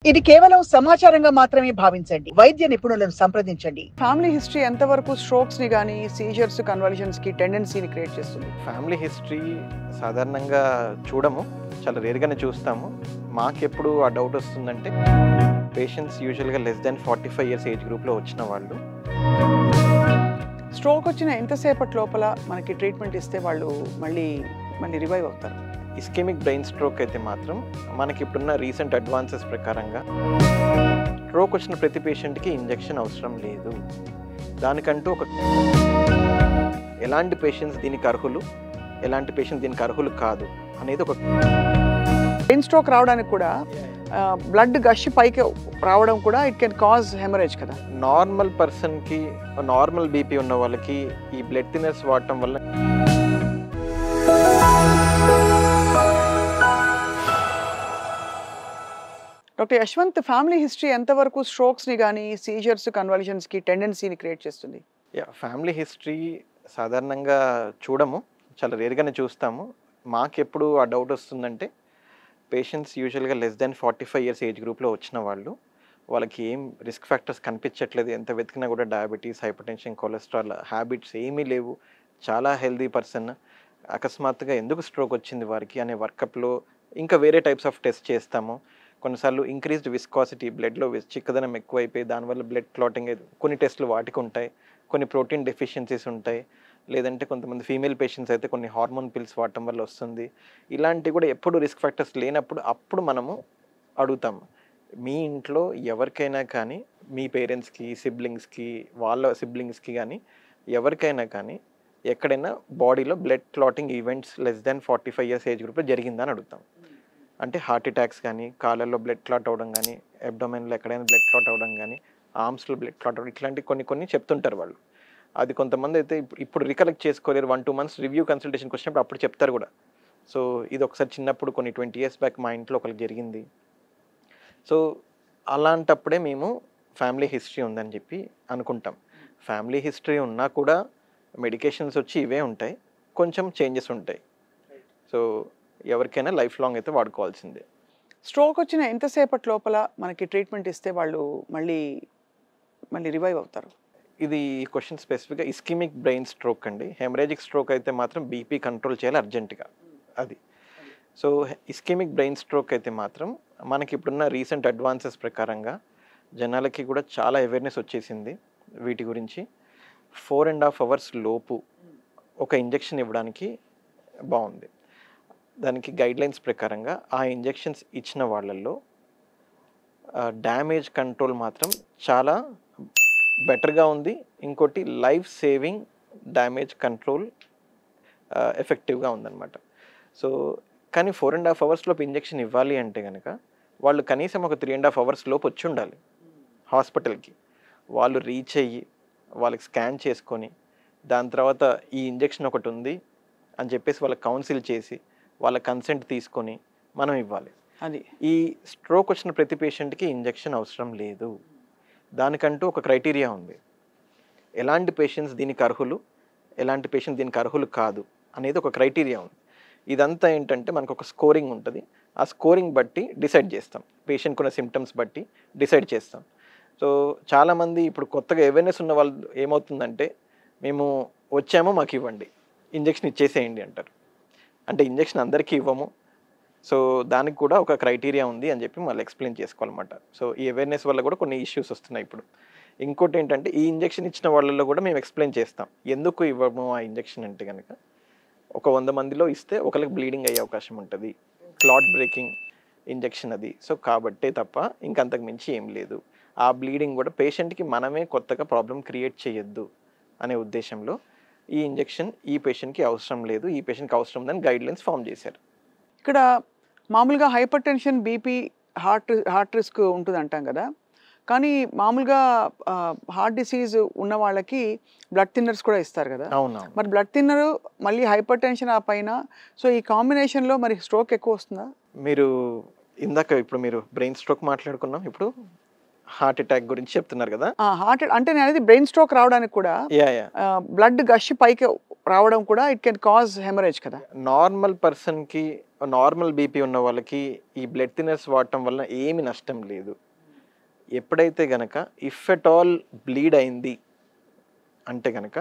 ఇది కేవలం సమాచారంగా మాత్రమే భావించండి. వైద్య నిపుణులను సంప్రదించండి. ఫ్యామిలీ హిస్టరీ ఎంతవరకు స్ట్రోక్స్ ని కానీ సీజర్స్ కన్వల్షన్స్ కి టెండెన్సీని క్రియేట్ చేస్తుంది? ఫ్యామిలీ హిస్టరీ సాధారణంగా చూడము, చాలా రేర్గానే చూస్తాము. మాకెప్పుడు ఆ డౌట్ వస్తుందంటే పేషెంట్స్ యూజువల్గా లెస్ దాన్ 45 ఇయర్స్ ఏజ్ గ్రూప్లో వచ్చిన వాళ్ళు. స్ట్రోక్ వచ్చిన ఎంతసేపటి లోపల మనకి ట్రీట్మెంట్ ఇస్తే వాళ్ళు మళ్ళీ రివైవ్ అవుతారు? ఇస్కెమిక్ బ్రెయిన్ స్ట్రోక్ అయితే మాత్రం మనకి ఇప్పుడున్న రీసెంట్ అడ్వాన్సెస్ ప్రకారంగా స్ట్రోక్ వచ్చిన ప్రతి పేషెంట్కి ఇంజెక్షన్ అవసరం లేదు. దానికంటూ ఎలాంటి పేషెంట్స్ దీనికి అర్హులు, ఎలాంటి పేషెంట్ దీనికి అర్హులు కాదు అనేది ఒక బ్రెయిన్ స్ట్రోక్ రావడానికి కూడా బ్లడ్ గష్ పైకి రావడం కూడా ఇట్ కెన్ కాజ్ హెమరేజ్ కదా. నార్మల్ పర్సన్కి, నార్మల్ బీపీ ఉన్న వాళ్ళకి ఈ బ్లడ్ థిన్నర్స్ వాడటం వల్ల డాక్టర్ యశ్వంత్, ఫ్యామిలీ హిస్టరీ ఎంతవరకు స్ట్రోక్స్ ని కానీ సీజర్స్ కన్వల్షన్స్ కి టెండెన్సీని క్రియేట్ చేస్తుంది? ఫ్యామిలీ హిస్టరీ సాధారణంగా చూడము, చాలా రేర్గానే చూస్తాము. మాకెప్పుడు ఆ డౌట్ వస్తుందంటే పేషెంట్స్ యూజువల్గా లెస్ దాన్ 45 ఇయర్స్ ఏజ్ గ్రూప్లో వచ్చిన వాళ్ళు, వాళ్ళకి ఏం రిస్క్ ఫ్యాక్టర్స్ కనిపించట్లేదు, ఎంత వెతికినా కూడా డయాబెటీస్, హైపర్టెన్షన్, కొలెస్ట్రాల్ హ్యాబిట్స్ ఏమీ లేవు, చాలా హెల్దీ పర్సన్, అకస్మాత్తుగా ఎందుకు స్ట్రోక్ వచ్చింది వారికి అనే వర్కప్లో ఇంకా వేరే టైప్స్ ఆఫ్ టెస్ట్ చేస్తాము. కొన్నిసార్లు ఇంక్రీజ్డ్ విస్కాసిటీ, బ్లడ్లో చిక్కదనం ఎక్కువైపోయి దానివల్ల బ్లడ్ క్లాటింగ్ కొన్ని టెస్టులు వాటికి ఉంటాయి, కొన్ని ప్రోటీన్ డెఫిషియన్సీస్ ఉంటాయి, లేదంటే కొంతమంది ఫీమేల్ పేషెంట్స్ అయితే కొన్ని హార్మోన్ పిల్స్ వాడటం వల్ల వస్తుంది. ఇలాంటివి కూడా ఎప్పుడు రిస్క్ ఫ్యాక్టర్స్ లేనప్పుడు అప్పుడు మనము అడుగుతాము. మీ ఇంట్లో ఎవరికైనా కానీ, మీ పేరెంట్స్కి, సిబ్లింగ్స్కి, వాళ్ళ సిబ్లింగ్స్కి కానీ ఎవరికైనా కానీ ఎక్కడైనా బాడీలో blood clotting events less than 45 years age గ్రూప్లో జరిగిందని అడుగుతాం. అంటే హార్ట్ అటాక్స్ కానీ, కాళ్ళల్లో బ్లడ్ క్లాట్ అవ్వడం కానీ, అబ్డోమెన్లో ఎక్కడైనా బ్లడ్ క్లాట్ అవ్వడం కానీ, ఆర్మ్స్లో బ్లడ్ క్లాట్ అవ్వడం, ఇట్లాంటి కొన్ని చెప్తుంటారు వాళ్ళు. అది కొంతమంది అయితే ఇప్పుడు రికలెక్ట్ చేసుకోలేరు, 1-2 మంత్స్ రివ్యూ కన్సల్టేషన్కి వచ్చినప్పుడు అప్పుడు చెప్తారు కూడా. సో ఇది ఒకసారి చిన్నప్పుడు 20 ఇయర్స్ బ్యాక్ మా ఇంట్లో ఒకరికి జరిగింది. సో అలాంటప్పుడే మేము ఫ్యామిలీ హిస్టరీ ఉందని చెప్పి అనుకుంటాం. ఫ్యామిలీ హిస్టరీ ఉన్నా కూడా మెడికేషన్స్ వచ్చి ఇవే ఉంటాయి, కొంచెం చేంజెస్ ఉంటాయి. సో ఎవరికైనా లైఫ్ లాంగ్ అయితే వాడుకోవాల్సిందే. స్ట్రోక్ వచ్చిన ఎంతసేపటి లోపల మనకి ట్రీట్మెంట్ ఇస్తే వాళ్ళు మళ్ళీ రివైవ్ అవుతారు? ఇది క్వశ్చన్ స్పెసిఫిక్గా ఇస్కెమిక్ బ్రెయిన్ స్ట్రోక్ అండి. హెమరేజిక్ స్ట్రోక్ అయితే మాత్రం బీపీ కంట్రోల్ చేయాలి అర్జెంటుగా అది. సో ఇస్కెమిక్ బ్రెయిన్ స్ట్రోక్ అయితే మాత్రం మనకి ఇప్పుడున్న రీసెంట్ అడ్వాన్సెస్ ప్రకారంగా జనాలకి కూడా చాలా అవేర్నెస్ వచ్చేసింది వీటి గురించి. 4.5 అవర్స్ లోపు ఒక ఇంజెక్షన్ ఇవ్వడానికి బాగుంది. దానికి గైడ్లైన్స్ ప్రకారంగా ఆ ఇంజెక్షన్స్ ఇచ్చిన వాళ్ళల్లో డ్యామేజ్ కంట్రోల్ మాత్రం చాలా బెటర్గా ఉంది. ఇంకోటి లైఫ్ సేవింగ్ డ్యామేజ్ కంట్రోల్ ఎఫెక్టివ్గా ఉందన్నమాట. సో కానీ 4.5 అవర్స్ లోపు ఇంజెక్షన్ ఇవ్వాలి అంటే కనుక వాళ్ళు కనీసం ఒక 3.5 అవర్స్ లోపు వచ్చి ఉండాలి హాస్పిటల్కి. వాళ్ళు రీచ్ అయ్యి వాళ్ళకి స్కాన్ చేసుకొని దాని తర్వాత ఈ ఇంజెక్షన్ ఒకటి ఉంది అని చెప్పేసి వాళ్ళకి కౌన్సిల్ చేసి వాళ్ళ కన్సెంట్ తీసుకొని మనం ఇవ్వాలి. అది ఈ స్ట్రోక్ వచ్చిన ప్రతి పేషెంట్కి ఇంజెక్షన్ అవసరం లేదు. దానికంటూ ఒక క్రైటీరియా ఉంది. ఎలాంటి పేషెంట్స్ దీనికి అర్హులు, ఎలాంటి పేషెంట్ దీనికి అర్హులు కాదు అనేది ఒక క్రైటీరియా ఉంది. ఇదంతా ఏంటంటే మనకు ఒక స్కోరింగ్ ఉంటుంది. ఆ స్కోరింగ్ బట్టి డిసైడ్ చేస్తాం, పేషెంట్కి ఉన్న సిమ్టమ్స్ బట్టి డిసైడ్ చేస్తాం. సో చాలామంది ఇప్పుడు కొత్తగా అవేర్నెస్ ఉన్న వాళ్ళు ఏమవుతుందంటే మేము వచ్చాము మాకు ఇవ్వండి, ఇంజెక్షన్ ఇచ్చేసేయండి అంటారు. అంటే ఇంజెక్షన్ అందరికీ ఇవ్వము. సో దానికి కూడా ఒక క్రైటీరియా ఉంది అని చెప్పి మళ్ళీ ఎక్స్ప్లెయిన్ చేసుకోవాలన్నమాట. సో ఈ అవేర్నెస్ వల్ల కూడా కొన్ని ఇష్యూస్ వస్తున్నాయి ఇప్పుడు. ఇంకోటి ఏంటంటే ఈ ఇంజెక్షన్ ఇచ్చిన వాళ్ళల్లో కూడా మేము ఎక్స్ప్లెయిన్ చేస్తాం ఎందుకు ఇవ్వము ఆ ఇంజెక్షన్ అంటే కనుక. ఒక 100 మందిలో ఇస్తే ఒకరికి బ్లీడింగ్ అయ్యే అవకాశం ఉంటుంది, క్లాట్ బ్రేకింగ్ ఇంజెక్షన్ అది. సో కాబట్టే తప్ప ఇంకంతకు మించి ఏం లేదు. ఆ బ్లీడింగ్ కూడా పేషెంట్కి మనమే కొత్తగా ప్రాబ్లం క్రియేట్ చేయొద్దు అనే ఉద్దేశంలో ఈ ఇంజెక్షన్ ఈ పేషెంట్కి అవసరం లేదు, ఈ పేషెంట్కి అవసరం ఉందని గైడ్లైన్స్ ఫామ్ చేశారు. ఇక్కడ మామూలుగా hyper tension, BP, heart risk ఉంటుంది అంటాం కదా. కానీ మామూలుగా హార్ట్ డిసీజ్ ఉన్న వాళ్ళకి బ్లడ్ థిన్నర్స్ కూడా ఇస్తారు కదా. అవును. మరి బ్లడ్ థిన్నర్ మళ్ళీ హైపర్ టెన్షన్ ఆ పైన, సో ఈ కాంబినేషన్లో మరి స్ట్రోక్ ఎక్కువ వస్తుందా? మీరు ఇందాక ఇప్పుడు మీరు బ్రెయిన్ స్ట్రోక్ మాట్లాడుకున్నాం, ఇప్పుడు హార్ట్ అటాక్ గురించి చెప్తున్నారు కదా. హార్ట్ అంటే నేను అనేది బ్రెయిన్ స్ట్రోక్ రావడానికి కూడా బ్లడ్ గష్ పైకి రావడం కూడా ఇట్ కెన్ కాజ్ హెమరేజ్ కదా. నార్మల్ పర్సన్కి, నార్మల్ బీపీ ఉన్న వాళ్ళకి ఈ బ్లడ్ థిన్నర్స్ వాడటం వల్ల ఏమి నష్టం లేదు. ఎప్పుడైతే గనక ఇఫ్ ఎట్ ఆల్ బ్లీడ్ అయింది అంటే కనుక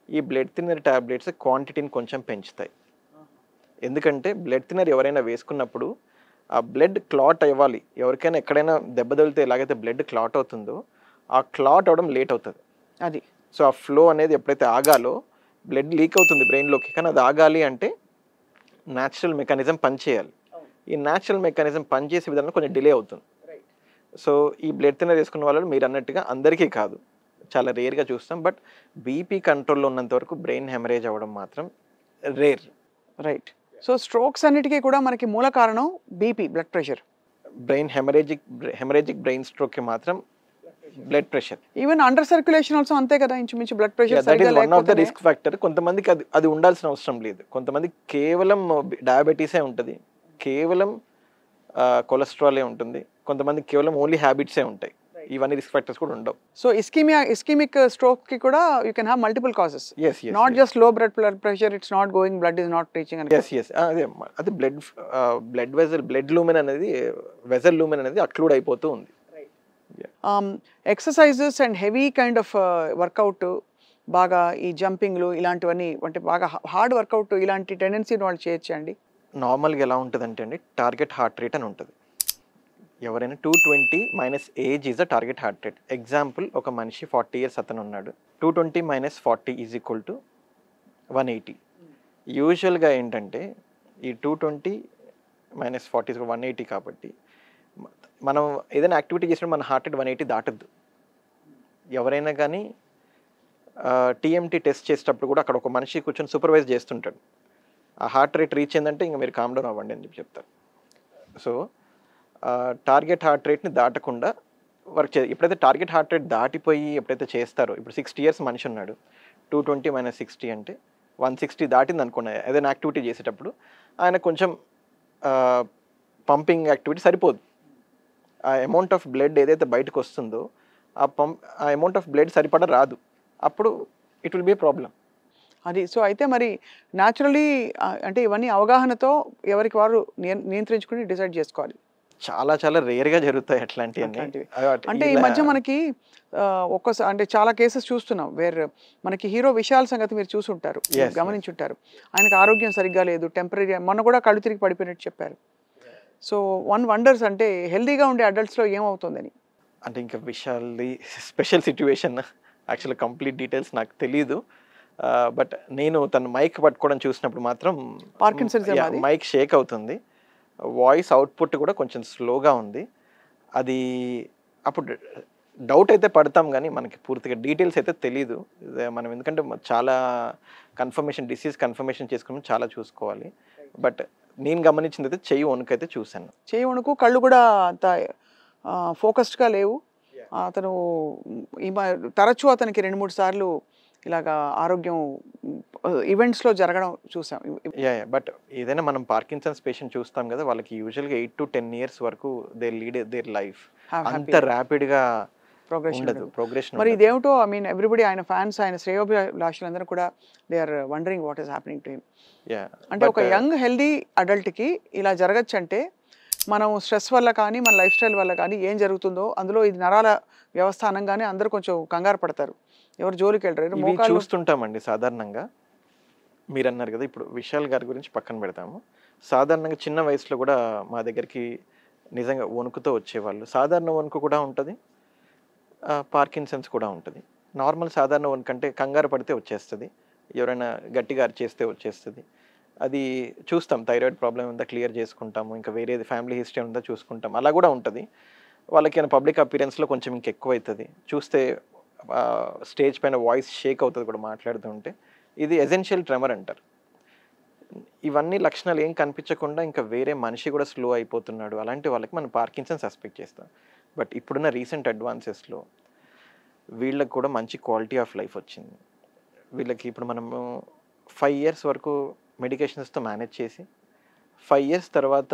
ఈ బ్లడ్ థిన్నర్ ట్యాబ్లెట్స్ క్వాంటిటీని కొంచెం పెంచుతాయి. ఎందుకంటే బ్లడ్ థిన్నర్ ఎవరైనా వేసుకున్నప్పుడు ఆ బ్లడ్ క్లాట్ అవ్వాలి. ఎవరికైనా ఎక్కడైనా దెబ్బ తగిలితే ఎలాగైతే బ్లడ్ క్లాట్ అవుతుందో ఆ క్లాట్ అవడం లేట్ అవుతుంది. అది సో ఆ ఫ్లో అనేది ఎప్పుడైతే ఆగాలో, బ్లడ్ లీక్ అవుతుంది బ్రెయిన్లోకి, కానీ అది ఆగాలి అంటే న్యాచురల్ మెకానిజం పనిచేయాలి. ఈ న్యాచురల్ మెకానిజం పనిచేసే విధానం కొంచెం డిలే అవుతుంది. సో ఈ బ్లడ్ థిన్నర్ వేసుకున్న వాళ్ళు మీరు అన్నట్టుగా అందరికీ కాదు, చాలా రేర్గా చూస్తాం. బట్ బీపీ కంట్రోల్లో ఉన్నంత వరకు బ్రెయిన్ హెమరేజ్ అవ్వడం మాత్రం రేర్. రైట్. సో స్ట్రోక్స్ అన్నిటికీ కూడా మనకి మూల కారణం BP, blood pressure. Brain haemorrhagic brain స్ట్రోక్కి మాత్రం blood pressure. Even under circulation also అంతే కదా, ఇంచుమించు blood pressure that is one of the risk factor. కొంతమందికి అది ఉండాల్సిన అవసరం లేదు. కొంతమందికి కేవలం డయాబెటీసే ఉంటుంది, కేవలం కొలెస్ట్రాలే ఉంటుంది, కొంతమందికి కేవలం ఓన్లీ హ్యాబిట్సే ఉంటాయి. ఇవన్నీ రిస్క్ ఫ్యాక్టర్స్ కూడా ఉండవు. సో ఇస్కిమిక్ స్ట్రోక్ కి కూడా you can have multiple causes. Not just low blood pressure, it's not going, blood is not reaching. అది బ్లడ్ లూమెన్ అనేది, వెజల్ లూమెన్ అనేది అక్లూడ్ అయిపోతూ ఉంది. Exercises and heavy kind of workout, బాగా ఈ జంపింగ్లు ఇలాంటివన్నీ, అంటే బాగా హార్డ్ వర్కౌట్, ఇలాంటి టెండెన్సీని వాళ్ళు చేయొచ్చండి. నార్మల్గా ఎలా ఉంటుందంటే అండి, టార్గెట్ హార్ట్ రేట్ అని ఉంటుంది. ఎవరైనా 220 minus age is the target heart rate. Example, ఒక మనిషి 40 years అతను ఉన్నాడు, 220 మైనస్ 40 ఈజ్ ఈక్వల్ టు 180. యూజువల్గా ఏంటంటే ఈ 220 మైనస్ 40 180 కాబట్టి మనం ఏదైనా యాక్టివిటీ చేసినప్పుడు మన హార్ట్ రేట్ 180 దాటద్దు. ఎవరైనా కానీ టీఎంటీ టెస్ట్ చేసేటప్పుడు కూడా అక్కడ ఒక మనిషి కూర్చొని సూపర్వైజ్ చేస్తుంటాడు. ఆ హార్ట్ రేట్ రీచ్ అయిందంటే ఇంకా మీరు కామ్ డౌన్ అవ్వండి అని చెప్తారు. సో టార్గెట్ హార్ట్ రేట్ని దాటకుండా వర్క్ ఎప్పుడైతే టార్గెట్ హార్ట్ రేట్ దాటిపోయి ఎప్పుడైతే చేస్తారో, ఇప్పుడు 60 years మనిషి ఉన్నాడు, 220 మైనస్ 60 అంటే 160 దాటింది అనుకున్నా ఏదైనా యాక్టివిటీ చేసేటప్పుడు, ఆయన కొంచెం పంపింగ్ యాక్టివిటీ సరిపోదు. ఆ అమౌంట్ ఆఫ్ బ్లడ్ ఏదైతే బయటకు వస్తుందో ఆ అమౌంట్ ఆఫ్ బ్లడ్ సరిపడా రాదు, అప్పుడు ఇట్ విల్ బి ప్రాబ్లం. అది. సో అయితే మరి న్యాచురలీ అంటే ఇవన్నీ అవగాహనతో ఎవరికి వారు నియంత్రించుకుని డిసైడ్ చేసుకోవాలి. చాలా చాలా రేర్గా జరుగుతాయి అట్లాంటివన్నీ. అంటే ఈ మధ్య మనకి ఒక్కసారి అంటే చాలా కేసెస్ చూస్తున్నాం వేర్ మనకి హీరో విశాల్ సంగతి మీరు చూసుంటారు, గమనించుంటారు. ఆయనకు ఆరోగ్యం సరిగ్గా లేదు, టెంపరీ, మొన్న కూడా కళ్ళు తిరిగి పడిపోయినట్టు చెప్పారు. సో వన్ వండర్స్ అంటే హెల్దీగా ఉండే అడల్ట్స్లో ఏమవుతుందని. అంటే ఇంకా విశాల్ది స్పెషల్ సిచ్యువేషన్, యాక్చువల్గా కంప్లీట్ డీటెయిల్స్ నాకు తెలీదు. బట్ నేను తను మైక్ పట్టుకోవడం చూసినప్పుడు మాత్రం పార్కిన్సన్స్ మైక్ షేక్ అవుతుంది, వాయిస్ అవుట్పుట్ కూడా కొంచెం స్లోగా ఉంది. అది అప్పుడు డౌట్ అయితే పడతాం కానీ మనకి పూర్తిగా డీటెయిల్స్ అయితే తెలీదు మనం, ఎందుకంటే చాలా డిసీజ్ కన్ఫర్మేషన్ చేసుకుని చాలా చూసుకోవాలి. బట్ నేను గమనించింది అయితే చెయ్యి వణుకైతే చూశాను. చెయ్యి వణుకు, కళ్ళు కూడా అంత ఫోకస్డ్గా లేవు. అతను తరచూ అతనికి 2-3 సార్లు ఇలాగా ఆరోగ్యం ఈవెంట్స్లో జరగడం చూసాం. బట్ ఏదైనా మనం పార్కిన్సన్స్ పేషెంట్ చూస్తాం కదా, వాళ్ళకి యూజువల్గా 8 to 10 years వరకు దే లీడ్ దేర్ లైఫ్, అంత ర్యాపిడ్గా ప్రోగ్రెషన్. మరి ఇదేమిటో, ఐ మీన్ ఎవ్రీబడి, ఆయన ఫ్యాన్స్, ఆయన శ్రేయోభిలాషులందరూ కూడా they are wondering what is happening to him. అంటే ఒక యంగ్ హెల్దీ అడల్ట్కి ఇలా జరగచ్చు అంటే మనం స్ట్రెస్ వల్ల కానీ మన లైఫ్ స్టైల్ వల్ల కానీ ఏం జరుగుతుందో, అందులో ఇది నరాల వ్యవస్థ అనగానే అందరూ కొంచెం కంగారు పడతారు, ఎవరు జోలికి వెళ్ళరు. చూస్తుంటామండి సాధారణంగా. మీరు అన్నారు కదా, ఇప్పుడు విశాల్ గారి గురించి పక్కన పెడతాము. సాధారణంగా చిన్న వయసులో కూడా మా దగ్గరికి నిజంగా వణుకుతో వచ్చేవాళ్ళు. సాధారణ వణుకు కూడా ఉంటుంది, పార్కిన్సన్స్ కూడా ఉంటుంది. నార్మల్ సాధారణ వణుకు అంటే కంగారు పడితే వచ్చేస్తుంది, ఎవరైనా గట్టిగా అరిచేస్తే వచ్చేస్తుంది. అది చూస్తాం, థైరాయిడ్ ప్రాబ్లం ఉందా క్లియర్ చేసుకుంటాము, ఇంకా వేరేది ఫ్యామిలీ హిస్టరీ ఉందా చూసుకుంటాం, అలా కూడా ఉంటుంది. వాళ్ళకి పబ్లిక్ అపీరెన్స్లో కొంచెం ఇంకెక్కువ అవుతుంది, చూస్తే స్టేజ్ పైన వాయిస్ షేక్ అవుతుంది కూడా మాట్లాడుతూ ఉంటే. ఇది ఎసెన్షియల్ ట్రెమర్ అంటారు. ఇవన్నీ లక్షణాలు ఏం కనిపించకుండా ఇంకా వేరే మనిషి కూడా స్లో అయిపోతున్నాడు, అలాంటి వాళ్ళకి మనం పార్కిన్సన్ సస్పెక్ట్ చేస్తాం. బట్ ఇప్పుడున్న రీసెంట్ అడ్వాన్సెస్లో వీళ్ళకి కూడా మంచి క్వాలిటీ ఆఫ్ లైఫ్ వచ్చింది. వీళ్ళకి ఇప్పుడు మనము 5 years వరకు మెడికేషన్స్తో మేనేజ్ చేసి 5 years తర్వాత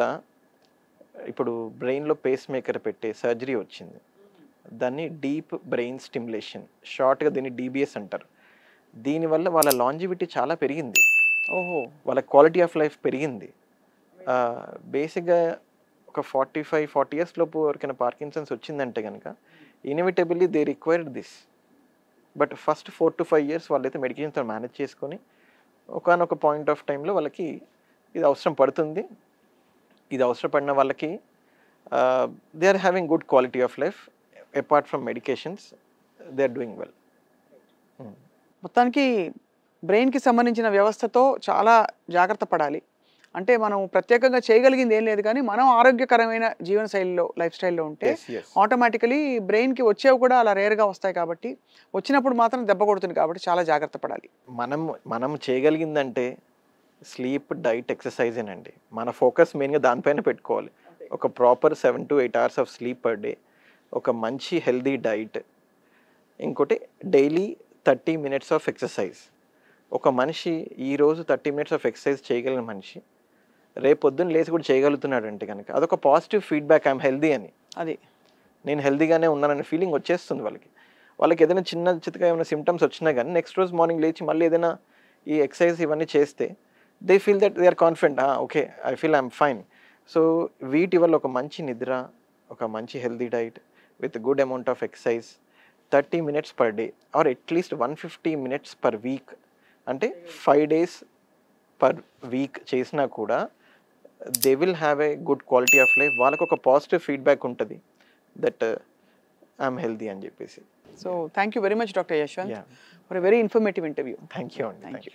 ఇప్పుడు బ్రెయిన్లో పేస్ మేకర్ పెట్టే సర్జరీ వచ్చింది. దాన్ని డీప్ బ్రెయిన్ స్టిమ్యులేషన్, షార్ట్గా దీన్ని DBS అంటారు. దీనివల్ల వాళ్ళ లాంజివిటీ చాలా పెరిగింది, ఓహో. వాళ్ళ క్వాలిటీ ఆఫ్ లైఫ్ పెరిగింది. బేసిక్గా ఒక 45-40 ఇయర్స్ లోపు ఎవరికైనా పార్కిన్సన్స్ వచ్చిందంటే కనుక ఇన్ఎవిటబుల్లీ they required this. But first 4 to 5 years వాళ్ళైతే మెడికేషన్తో మేనేజ్ చేసుకొని ఒకనొక పాయింట్ ఆఫ్ టైంలో వాళ్ళకి ఇది అవసరం పడుతుంది. ఇది అవసరపడిన వాళ్ళకి they are having good quality of life apart from medications, they are doing well. మొత్తానికి బ్రెయిన్కి సంబంధించిన వ్యవస్థతో చాలా జాగ్రత్త పడాలి. అంటే మనం ప్రత్యేకంగా చేయగలిగింది ఏం లేదు, కానీ మనం ఆరోగ్యకరమైన జీవన శైలిలో లైఫ్ స్టైల్లో ఉంటే ఆటోమేటికలీ బ్రెయిన్కి వచ్చేవి కూడా అలా రేర్గా వస్తాయి, కాబట్టి వచ్చినప్పుడు మాత్రం దెబ్బ కొడుతుంది, కాబట్టి చాలా జాగ్రత్త పడాలి. మనం చేయగలిగిందంటే స్లీప్, డైట్, ఎక్సర్సైజేనండి. మన ఫోకస్ మెయిన్గా దానిపైన పెట్టుకోవాలి. ఒక proper 7 to 8 hours of sleep per day, ఒక మంచి హెల్దీ డైట్, ఇంకోటి డైలీ 30 minutes ఆఫ్ ఎక్సర్సైజ్. ఒక మనిషి ఈరోజు 30 minutes ఆఫ్ ఎక్సర్సైజ్ చేయగలిగిన మనిషి రేపు పొద్దున్న లేచి కూడా చేయగలుగుతున్నాడు అంటే కనుక అదొక పాజిటివ్ ఫీడ్బ్యాక్, ఐఎమ్ హెల్దీ అని, అది నేను హెల్దీగానే ఉన్నాననే ఫీలింగ్ వచ్చేస్తుంది వాళ్ళకి ఏదైనా చిన్న చిత్తగా ఏమైనా సిమ్టమ్స్ వచ్చినా కానీ నెక్స్ట్ రోజు మార్నింగ్ లేచి మళ్ళీ ఏదైనా ఈ ఎక్సర్సైజ్ ఇవన్నీ చేస్తే they feel that they are confident, okay I feel I'm fine. So వీటి వల్ల ఒక మంచి నిద్ర, ఒక మంచి healthy diet with good amount of exercise 30 minutes per day or at least 150 minutes per week, అంటే 5 days పర్ వీక్ చేసినా కూడా they will have a good quality of life. వాళ్ళకు ఒక పాజిటివ్ ఫీడ్బ్యాక్ ఉంటుంది దట్ ఐఎమ్ హెల్దీ అని చెప్పేసి. So thank you very much doctor Yashwant for a very informative interview. Thank you అండి. Thank you.